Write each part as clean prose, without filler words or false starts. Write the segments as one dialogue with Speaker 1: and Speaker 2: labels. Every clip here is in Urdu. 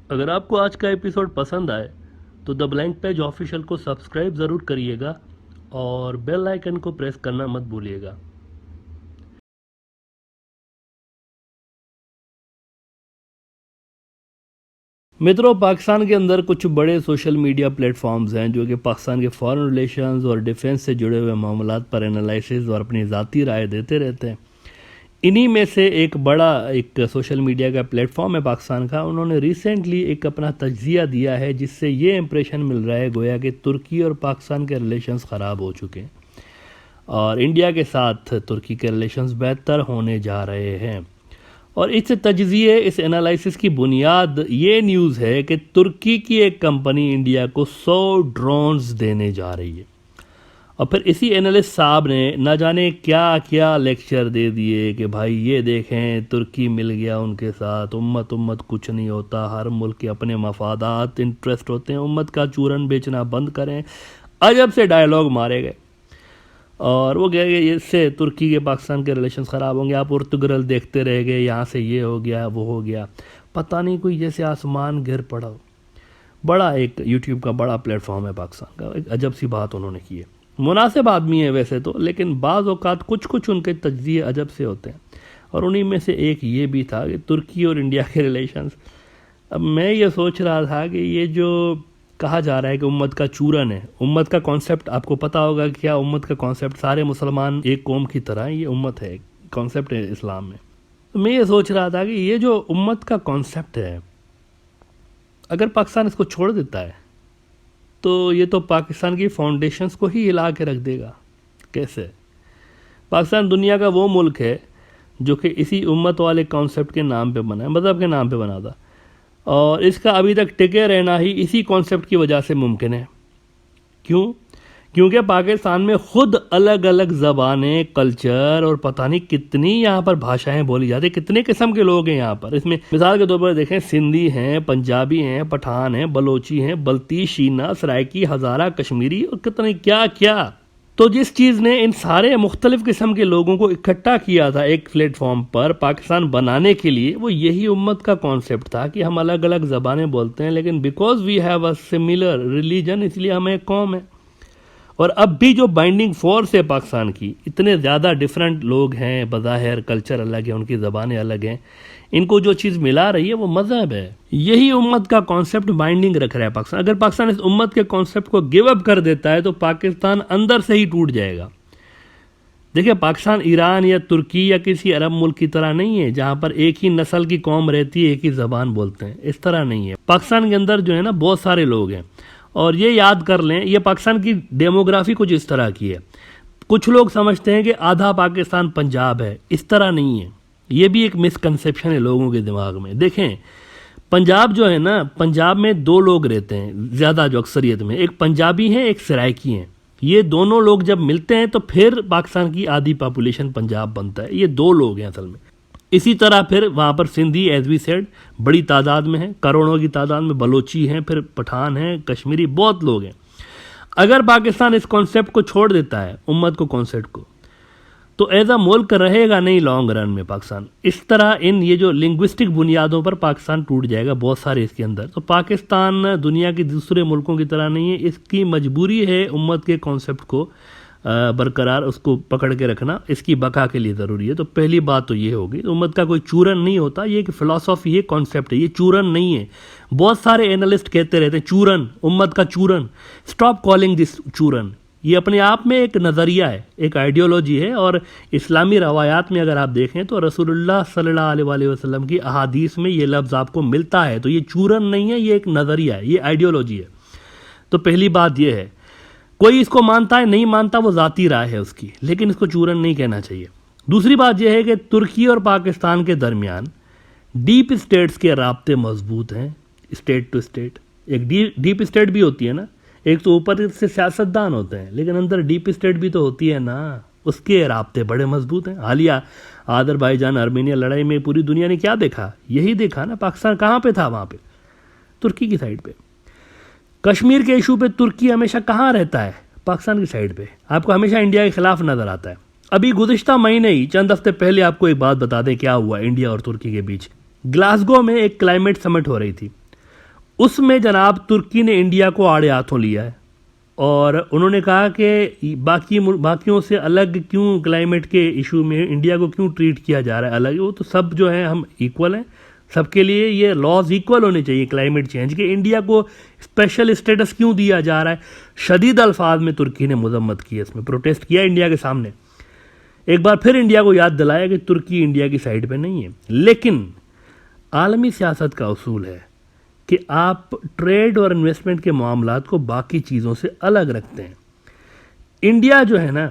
Speaker 1: اگر آپ کو آج کا ایپیسوڈ پسند آئے تو دا بلینک پیج آفیشیل کو سبسکرائب ضرور کریے گا اور بیل آئیکن کو پریس کرنا مت بھولیے گا۔ متروں، پاکستان کے اندر کچھ بڑے سوشل میڈیا پلیٹ فارمز ہیں جو کہ پاکستان کے فارن ریلیشنز اور ڈیفنس سے جڑے ہوئے معاملات پر انالائسز اور اپنی ذاتی رائے دیتے رہتے ہیں۔ انہی میں سے ایک سوشل میڈیا کا پلیٹ فارم ہے پاکستان کا۔ انہوں نے ریسنٹلی ایک اپنا تجزیہ دیا ہے جس سے یہ امپریشن مل رہا ہے گویا کہ ترکی اور پاکستان کے ریلیشنز خراب ہو چکے ہیں اور انڈیا کے ساتھ ترکی کے ریلیشنز بہتر ہونے جا رہے ہیں۔ اور اس تجزیے، اس انالائسس کی بنیاد یہ نیوز ہے کہ ترکی کی ایک کمپنی انڈیا کو 100 ڈرونز دینے جا رہی ہے، اور پھر اسی انالسٹ صاحب نے نہ جانے کیا کیا لیکچر دے دیے کہ بھائی یہ دیکھیں ترکی مل گیا ان کے ساتھ، امت کچھ نہیں ہوتا، ہر ملک کے اپنے مفادات انٹرسٹ ہوتے ہیں، امت کا چورن بیچنا بند کریں، عجب سے ڈائیلاگ مارے گئے۔ اور وہ کہہ گئے اس سے ترکی کے پاکستان کے ریلیشنز خراب ہوں گے، آپ ارتگرل دیکھتے رہ گئے، یہاں سے یہ ہو گیا وہ ہو گیا، پتہ نہیں کوئی جیسے آسمان گر پڑا ہو۔ بڑا ایک یوٹیوب کا بڑا پلیٹ فارم ہے پاکستان کا، ایک عجب سی بات انہوں نے کی ہے۔ مناسب آدمی ہے ویسے تو، لیکن بعض اوقات کچھ ان کے تجزیے عجب سے ہوتے ہیں، اور انہی میں سے ایک یہ بھی تھا کہ ترکی اور انڈیا کے ریلیشنز۔ اب میں یہ سوچ رہا تھا کہ یہ جو کہا جا رہا ہے کہ امت کا چورن ہے، امت کا کانسیپٹ آپ کو پتہ ہوگا کہ کیا امت کا کانسیپٹ، سارے مسلمان ایک قوم کی طرح یہ امت ہے، کانسیپٹ ہے اسلام میں۔ میں یہ سوچ رہا تھا کہ یہ جو امت کا کانسیپٹ ہے، اگر پاکستان اس کو چھوڑ دیتا ہے تو یہ تو پاکستان کی فاؤنڈیشنز کو ہی ہلا کے رکھ دے گا۔ کیسے؟ پاکستان دنیا کا وہ ملک ہے جو کہ اسی امت والے کانسیپٹ کے نام پہ بنا ہے، مذہب کے نام پہ بنا تھا، اور اس کا ابھی تک ٹکے رہنا ہی اسی کانسیپٹ کی وجہ سے ممکن ہے۔ کیونکہ پاکستان میں خود الگ الگ زبانیں، کلچر اور پتہ نہیں کتنی یہاں پر بھاشائیں بولی جاتی ہیں، کتنے قسم کے لوگ ہیں یہاں پر۔ اس میں مثال کے طور پر دیکھیں، سندھی ہیں، پنجابی ہیں، پٹھان ہیں، بلوچی ہیں، بلتی، شینا، سرائکی، ہزارہ، کشمیری اور کتنے کیا۔ تو جس چیز نے ان سارے مختلف قسم کے لوگوں کو اکٹھا کیا تھا ایک پلیٹ فارم پر پاکستان بنانے کے لیے، وہ یہی امت کا کانسیپٹ تھا کہ ہم الگ الگ زبانیں بولتے ہیں، لیکن because we have a similar religion, اس لیے ہم ایک قوم ہے۔ اور اب بھی جو بائنڈنگ فورس ہے پاکستان کی، اتنے زیادہ ڈیفرنٹ لوگ ہیں، بظاہر کلچر الگ ہے، ان کی زبانیں الگ ہیں، ان کو جو چیز ملا رہی ہے وہ مذہب ہے۔ یہی امت کا کانسیپٹ بائنڈنگ رکھ رہا ہے پاکستان۔ اگر پاکستان اس امت کے کانسیپٹ کو گیو اپ کر دیتا ہے تو پاکستان اندر سے ہی ٹوٹ جائے گا۔ دیکھیں، پاکستان ایران یا ترکی یا کسی عرب ملک کی طرح نہیں ہے جہاں پر ایک ہی نسل کی قوم رہتی ہے، ایک ہی زبان بولتے ہیں، اس طرح نہیں ہے۔ پاکستان کے اندر جو ہے نا بہت سارے لوگ ہیں، اور یہ یاد کر لیں، یہ پاکستان کی ڈیموگرافی کچھ اس طرح کی ہے۔ کچھ لوگ سمجھتے ہیں کہ آدھا پاکستان پنجاب ہے، اس طرح نہیں ہے، یہ بھی ایک مسکنسیپشن ہے لوگوں کے دماغ میں۔ دیکھیں، پنجاب جو ہے نا، پنجاب میں دو لوگ رہتے ہیں زیادہ، جو اکثریت میں، ایک پنجابی ہیں، ایک سرائکی ہیں۔ یہ دونوں لوگ جب ملتے ہیں تو پھر پاکستان کی آدھی پاپولیشن پنجاب بنتا ہے، یہ دو لوگ ہیں اصل میں۔ اسی طرح پھر وہاں پر سندھی، ایز وی سیڈ، بڑی تعداد میں ہیں، کروڑوں کی تعداد میں، بلوچی ہیں، پھر پٹھان ہیں، کشمیری، بہت لوگ ہیں۔ اگر پاکستان اس کانسیپٹ کو چھوڑ دیتا ہے، امت کو، کانسیپٹ کو، تو ایز اے ملک رہے گا نہیں لانگ رن میں پاکستان۔ اس طرح یہ جو لنگوسٹک بنیادوں پر پاکستان ٹوٹ جائے گا، بہت سارے اس کے اندر۔ تو پاکستان دنیا کے دوسرے ملکوں کی طرح نہیں ہے، اس کی مجبوری ہے امت کے کانسیپٹ کو برقرار، اس کو پکڑ کے رکھنا، اس کی بقا کے لیے ضروری ہے۔ تو پہلی بات تو یہ ہوگی، امت کا کوئی چورن نہیں ہوتا، یہ ایک فلسفی، یہ کانسیپٹ ہے، یہ چورن نہیں ہے۔ بہت سارے اینالسٹ کہتے رہتے ہیں چورن، امت کا چورن۔ اسٹاپ کالنگ دس چورن۔ یہ اپنے آپ میں ایک نظریہ ہے، ایک آئیڈیالوجی ہے، اور اسلامی روایات میں اگر آپ دیکھیں تو رسول اللہ صلی اللہ علیہ وآلہ وسلم کی احادیث میں یہ لفظ آپ کو ملتا ہے۔ تو یہ چورن نہیں ہے، یہ ایک نظریہ ہے، یہ آئیڈیالوجی ہے۔ تو پہلی بات یہ ہے، کوئی اس کو مانتا ہے نہیں مانتا، وہ ذاتی رائے ہے اس کی، لیکن اس کو چورن نہیں کہنا چاہیے۔ دوسری بات یہ ہے کہ ترکی اور پاکستان کے درمیان ڈیپ اسٹیٹس کے رابطے مضبوط ہیں، اسٹیٹ ٹو اسٹیٹ۔ ایک ڈیپ اسٹیٹ بھی ہوتی ہے نا، ایک تو اوپر سے سیاستدان ہوتے ہیں، لیکن اندر ڈیپ اسٹیٹ بھی تو ہوتی ہے نا، اس کے رابطے بڑے مضبوط ہیں۔ حالیہ آذربائیجان ارمینیا لڑائی میں پوری دنیا نے کیا دیکھا؟ یہی دیکھا نا، پاکستان کہاں پہ تھا؟ وہاں پہ ترکی کی سائڈ پہ۔ کشمیر کے ایشو پہ ترکی ہمیشہ کہاں رہتا ہے؟ پاکستان کی سائڈ پہ۔ آپ کو ہمیشہ انڈیا کے خلاف نظر آتا ہے۔ ابھی گزشتہ مہینے ہی، چند ہفتے پہلے، آپ کو ایک بات بتا دیں کیا ہوا انڈیا اور ترکی کے بیچ۔ گلاسگو میں ایک کلائمیٹ سمٹ ہو رہی تھی، اس میں جناب ترکی نے انڈیا کو آڑے ہاتھوں لیا ہے، اور انہوں نے کہا کہ باقیوں سے الگ کیوں کلائمیٹ کے ایشو میں انڈیا کو کیوں ٹریٹ کیا جا رہا ہے الگ، وہ تو سب جو ہے ہم ایکول ہیں، سب کے لیے یہ لاز ایکول ہونے چاہیے کلائمیٹ چینج کے، انڈیا کو اسپیشل اسٹیٹس کیوں دیا جا رہا ہے۔ شدید الفاظ میں ترکی نے مذمت کی، اس میں پروٹیسٹ کیا انڈیا کے سامنے، ایک بار پھر انڈیا کو یاد دلایا کہ ترکی انڈیا کی سائڈ پہ نہیں ہے۔ لیکن عالمی سیاست کا اصول ہے کہ آپ ٹریڈ اور انویسٹمنٹ کے معاملات کو باقی چیزوں سے الگ رکھتے ہیں۔ انڈیا جو ہے نا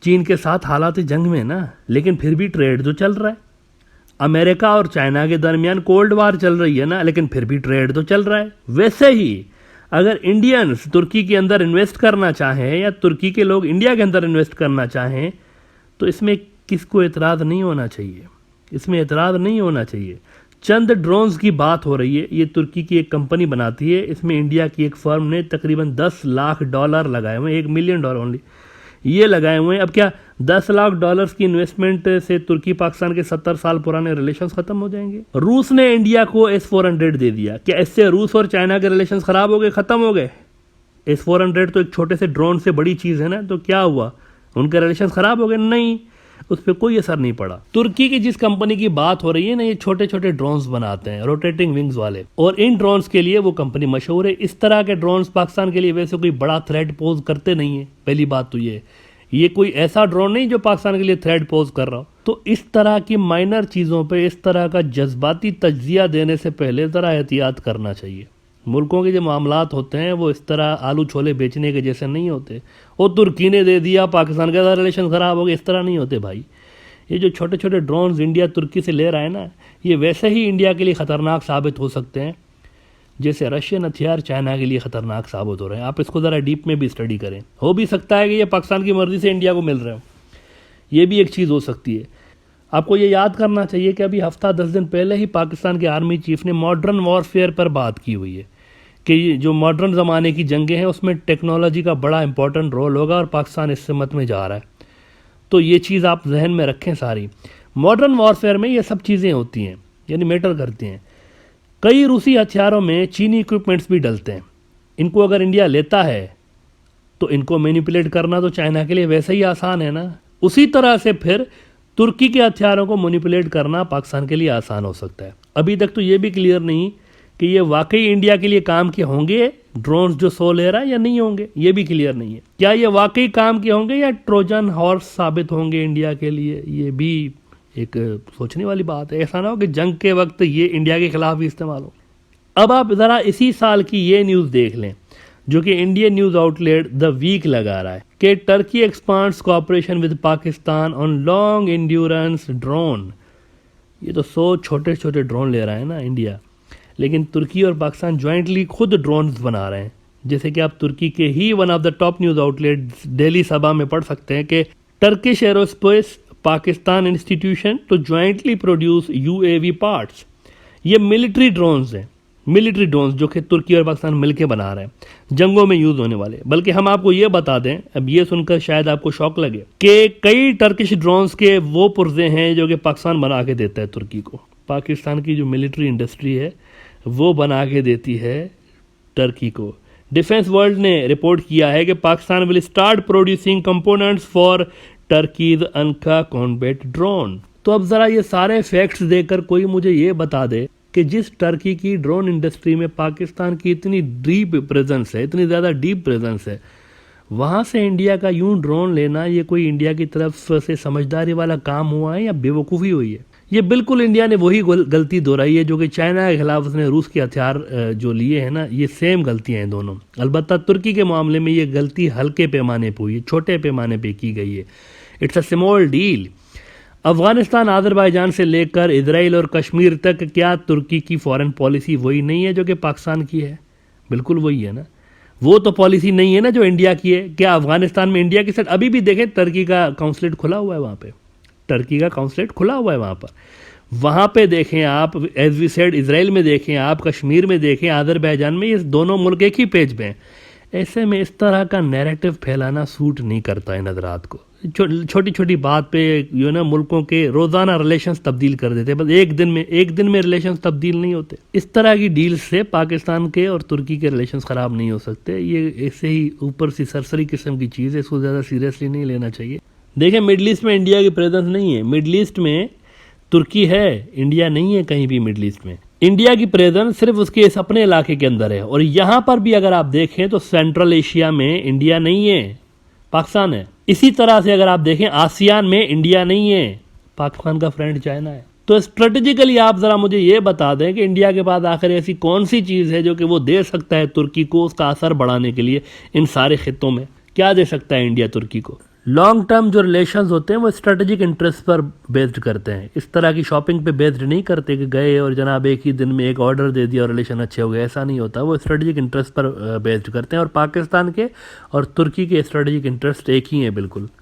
Speaker 1: چین کے ساتھ حالات جنگ میں نا، لیکن پھر بھی ٹریڈ تو چل رہا ہے۔ امریکہ اور چائنا کے درمیان کولڈ وار چل رہی ہے نا، لیکن پھر بھی ٹریڈ تو چل رہا ہے۔ ویسے ہی اگر انڈینز ترکی کے اندر انویسٹ کرنا چاہیں یا ترکی کے لوگ انڈیا کے اندر انویسٹ کرنا چاہیں تو اس میں کس کو اعتراض نہیں ہونا چاہیے، اس میں اعتراض نہیں ہونا چاہیے۔ چند ڈرونز کی بات ہو رہی ہے، یہ ترکی کی ایک کمپنی بناتی ہے، اس میں انڈیا کی ایک فرم نے تقریباً $10 لاکھ لگائے ہوئے ہیں، $1 ملین اونلی یہ لگائے ہوئے ہیں۔ اب کیا $10 لاکھ کی انویسٹمنٹ سے ترکی پاکستان کے 70 سال پرانے ریلیشنز ختم ہو جائیں گے؟ روس نے انڈیا کو S-400 دے دیا، کیا اس سے روس اور چائنا کے ریلیشنز خراب ہو گئے، ختم ہو گئے؟ S-400 تو ایک چھوٹے سے ڈرون سے بڑی چیز ہے نا، تو کیا ہوا، ان کے ریلیشنز خراب ہو گئے؟ نہیں، اس پہ کوئی اثر نہیں پڑا۔ ترکی کی جس کمپنی کی بات ہو رہی ہے نا، یہ چھوٹے چھوٹے ڈرونز بناتے ہیں، روٹیٹنگ ونگز والے، اور ان ڈرونز کے لیے وہ کمپنی مشہور ہے۔ اس طرح کے ڈرونز پاکستان کے لیے ویسے کوئی بڑا تھریٹ پوز کرتے نہیں ہیں، پہلی بات تو یہ کوئی ایسا ڈرون نہیں جو پاکستان کے لیے تھریٹ پوز کر رہا ہو۔ تو اس طرح کی مائنر چیزوں پہ اس طرح کا جذباتی تجزیہ دینے سے پہلے ذرا احتیاط کرنا چاہیے۔ ملکوں کے جو معاملات ہوتے ہیں وہ اس طرح آلو چھولے بیچنے کے جیسے نہیں ہوتے، وہ ترکی نے دے دیا پاکستان کے ساتھ ریلیشن خراب ہو گئے، اس طرح نہیں ہوتے بھائی۔ یہ جو چھوٹے چھوٹے ڈرونز انڈیا ترکی سے لے رہا ہے نا، یہ ویسے ہی انڈیا کے لیے خطرناک ثابت ہو سکتے ہیں جیسے رشین ہتھیار چائنا کے لیے خطرناک ثابت ہو رہے ہیں۔ آپ اس کو ذرا ڈیپ میں بھی اسٹڈی کریں، ہو بھی سکتا ہے کہ یہ پاکستان کی مرضی سے انڈیا کو مل رہے ہوں، یہ بھی ایک چیز ہو سکتی ہے۔ آپ کو یہ یاد کرنا چاہیے کہ ابھی ہفتہ 10 دن پہلے ہی پاکستان کے آرمی چیف نے ماڈرن وارفیئر پر بات کی ہوئی ہے کہ یہ جو ماڈرن زمانے کی جنگیں ہیں اس میں ٹیکنالوجی کا بڑا امپورٹنٹ رول ہوگا اور پاکستان اس سمت میں جا رہا ہے۔ تو یہ چیز آپ ذہن میں رکھیں ساری۔ ماڈرن وارفیئر میں یہ سب چیزیں ہوتی ہیں، یعنی میٹر کرتی ہیں۔ کئی روسی ہتھیاروں میں چینی ایکوپمنٹس بھی ڈلتے ہیں، ان کو اگر انڈیا لیتا ہے تو ان کو مینیپولیٹ کرنا تو چائنا کے لیے ویسے ہی آسان ہے نا، اسی طرح سے پھر ترکی کے ہتھیاروں کو مینیپولیٹ کرنا پاکستان کے لیے آسان ہو سکتا ہے۔ ابھی تک تو یہ بھی کلیئر نہیں کہ یہ واقعی انڈیا کے لیے کام کے ہوں گے ڈرونز جو 100 لے رہا ہے یا نہیں ہوں گے، یہ بھی کلیئر نہیں ہے۔ کیا یہ واقعی کام کے ہوں گے یا ٹروجن ہارس ثابت ہوں گے انڈیا کے لیے، یہ بھی ایک سوچنے والی بات ہے۔ ایسا نہ ہو کہ جنگ کے وقت یہ انڈیا کے خلاف بھی استعمال ہو۔ اب آپ ذرا اسی سال کی یہ نیوز دیکھ لیں جو کہ Indian news outlet the week لگا رہا ہے کہ Turkey expands cooperation with Pakistan on long endurance drone. یہ تو 100 چھوٹے چھوٹے ڈرون لے رہا ہے نا انڈیا، لیکن ترکی اور پاکستان جوائنٹلی خود ڈرونز بنا رہے ہیں، جیسے کہ آپ ترکی کے ہی one of the top news outlet daily Sabah میں پڑھ سکتے ہیں کہ Turkish aerospace Pakistan institution to jointly produce UAV parts. یہ ملٹری ڈرونز ہیں، ملٹری ڈرونز جو کہ ترکی اور پاکستان مل کے بنا رہے ہیں، جنگوں میں یوز ہونے والے۔ بلکہ ہم آپ کو یہ بتا دیں، اب یہ سن کر شاید آپ کو شوق لگے، کہ کئی ٹرکش ڈرونز کے وہ پرزے ہیں جو کہ پاکستان بنا کے دیتا ہے ترکی کو۔ پاکستان کی جو ملٹری انڈسٹری ہے وہ بنا کے دیتی ہے ٹرکی کو۔ ڈیفنس ورلڈ نے رپورٹ کیا ہے کہ Pakistan will start producing components for Turkey's Anka combat drone. تو اب ذرا یہ سارے فیکٹس دے کر کوئی مجھے یہ بتا دے کہ جس ٹرکی کی ڈرون انڈسٹری میں پاکستان کی اتنی ڈیپ پریزنس ہے، اتنی زیادہ ڈیپ پریزنس ہے، وہاں سے انڈیا کا یوں ڈرون لینا یہ کوئی انڈیا کی طرف سے سمجھداری والا کام ہوا ہے یا بے وقوفی ہوئی ہے؟ یہ بالکل انڈیا نے وہی غلطی دہرائی ہے جو کہ چائنا کے خلاف اس نے روس کے ہتھیار جو لیے ہیں نا، یہ سیم غلطیاں ہیں دونوں۔ البتہ ترکی کے معاملے میں یہ غلطی ہلکے پیمانے پہ ہوئی ہے، چھوٹے پیمانے پہ کی گئی ہے۔ It's a small deal. Afghanistan Azerbaijan سے لے کر اسرائیل اور کشمیر تک، کیا ترکی کی فارن پالیسی وہی نہیں ہے جو کہ پاکستان کی ہے؟ بالکل وہی ہے نا۔ وہ تو پالیسی نہیں ہے نا جو انڈیا کی ہے۔ کیا افغانستان میں انڈیا کے ساتھ ابھی بھی دیکھیں ترکی کا قونصلیٹ کھلا ہوا ہے وہاں پہ، ٹرکی کا قونصلیٹ کھلا ہوا ہے وہاں پہ دیکھیں آپ، ایز وی سیڈ اسرائیل میں دیکھیں آپ، کشمیر میں دیکھیں، آذربائیجان میں، یہ دونوں ملک ایک ہی پیج پہ ہیں۔ ایسے میں اس طرح کا نیریٹو پھیلانا سوٹ نہیں کرتا ان حضرات کو۔ چھوٹی چھوٹی بات پہ جو ہے نا ملکوں کے روزانہ ریلیشنز تبدیل کر دیتے ہیں، بس ایک دن میں ریلیشنز تبدیل نہیں ہوتے. اس طرح کی ڈیل سے پاکستان کے اور ترکی کے ریلیشنز خراب نہیں ہو سکتے. یہ ایسے ہی اوپر سی سرسری قسم کی چیز ہے، اس کو زیادہ سیریسلی نہیں لینا چاہیے. دیکھیں مڈل ایسٹ میں انڈیا کی پریزنس نہیں ہے، مڈل ایسٹ میں ترکی ہے، انڈیا نہیں ہے کہیں بھی مڈل ایسٹ میں. انڈیا کی پریزنس صرف اس کے اس اپنے علاقے کے اندر ہے، اور یہاں پر بھی اگر آپ دیکھیں تو سینٹرل ایشیا میں انڈیا نہیں ہے، پاکستان ہے. اسی طرح سے اگر آپ دیکھیں آسیان میں انڈیا نہیں ہے، پاکستان کا فرینڈ چائنا ہے. تو اسٹریٹجیکلی آپ ذرا مجھے یہ بتا دیں کہ انڈیا کے پاس آخر ایسی کون سی چیز ہے جو کہ وہ دے سکتا ہے ترکی کو، اس کا اثر بڑھانے کے لیے ان سارے خطوں میں کیا دے سکتا ہے انڈیا ترکی کو. لانگ ٹرم جو ریلیشنز ہوتے ہیں وہ اسٹریٹجک انٹرسٹ پر بیسڈ کرتے ہیں، اس طرح کی شاپنگ پہ بیسڈ نہیں کرتے کہ گئے اور جناب ایک ہی دن میں ایک آرڈر دے دیا اور ریلیشن اچھے ہو گئے، ایسا نہیں ہوتا. وہ اسٹریٹجک انٹرسٹ پر بیسڈ کرتے ہیں، اور پاکستان کے اور ترکی کے اسٹریٹجک انٹرسٹ ایک ہی ہیں بالکل.